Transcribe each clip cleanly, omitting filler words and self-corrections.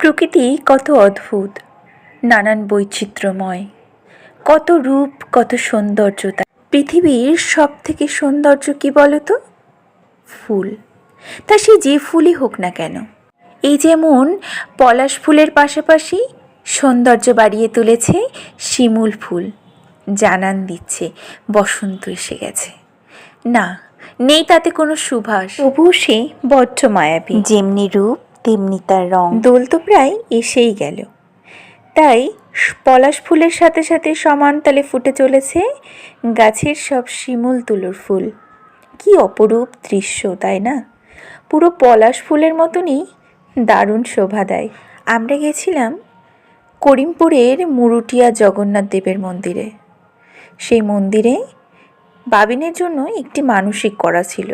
প্রকৃতি কত অদ্ভুত, নানান বৈচিত্র্যময়, কত রূপ, কত সৌন্দর্যতা। পৃথিবীর সব থেকে সৌন্দর্য কি বলতো? ফুল। তা সে যে ফুলই হোক না কেন। এই যেমন পলাশ ফুলের পাশাপাশি সৌন্দর্য বাড়িয়ে তুলেছে শিমুল ফুল, জানান দিচ্ছে বসন্ত এসে গেছে। না, নেই তাতে কোনো সুবাস, তবুও সে বড্ড মায়াবী। যেমনি রূপ তেমনি তার রং। দোল তো প্রায় এসেই গেল, তাই পলাশ ফুলের সাথে সাথে সমান তালে ফুটে চলেছে গাছের সব শিমুল তুলোর ফুল। কি অপরূপ দৃশ্য, তাই না? পুরো পলাশ ফুলের মতনই দারুণ শোভা দেয়। আমরা গেছিলাম করিমপুরের মুরুটিয়া জগন্নাথ দেবের মন্দিরে। সেই মন্দিরে বাবিনের জন্য একটি মানসিক করা ছিল।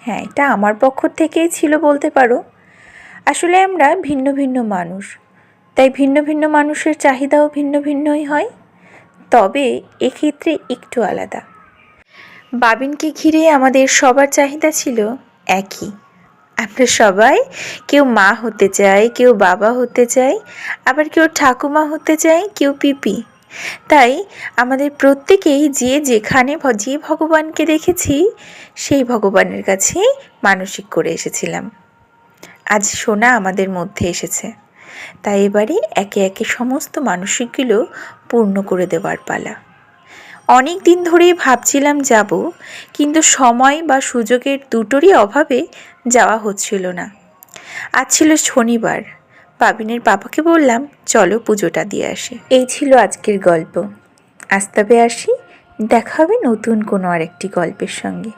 হ্যাঁ, এটা আমার পক্ষ থেকেই ছিল বলতে পারো। আসলে আমরা ভিন্ন ভিন্ন মানুষ, তাই ভিন্ন ভিন্ন মানুষের চাহিদাও ভিন্ন ভিন্নই হয়, তবে এক্ষেত্রে একটু আলাদা। বাবিনকে ঘিরে আমাদের সবার চাহিদা ছিল একই। আমরা সবাই কেউ মা হতে চাই, কেউ বাবা হতে চাই, আবার কেউ ঠাকুমা হতে চাই, কেউ পিপি। তাই আমাদের প্রত্যেকেই যে যেখানে যে ভগবানকে দেখেছি সেই ভগবানের কাছে মানসিক করে এসেছিলাম। আজ সোনা আমাদের মধ্যে এসেছে, তাই এবারে একে একে সমস্ত মানসিকগুলো পূর্ণ করে দেওয়ার পালা। অনেক দিন ধরেই ভাবছিলাম যাব, কিন্তু সময় বা সুযোগের দুটোরই অভাবে যাওয়া হচ্ছিল না। আজ ছিল শনিবার, বাবিনের পাপাকে বললাম চলো পুজোটা দিয়ে আসি। এই ছিল আজকের গল্প। আজ তবে আসি, দেখা হবে নতুন কোনো আরেকটি গল্পের সঙ্গে।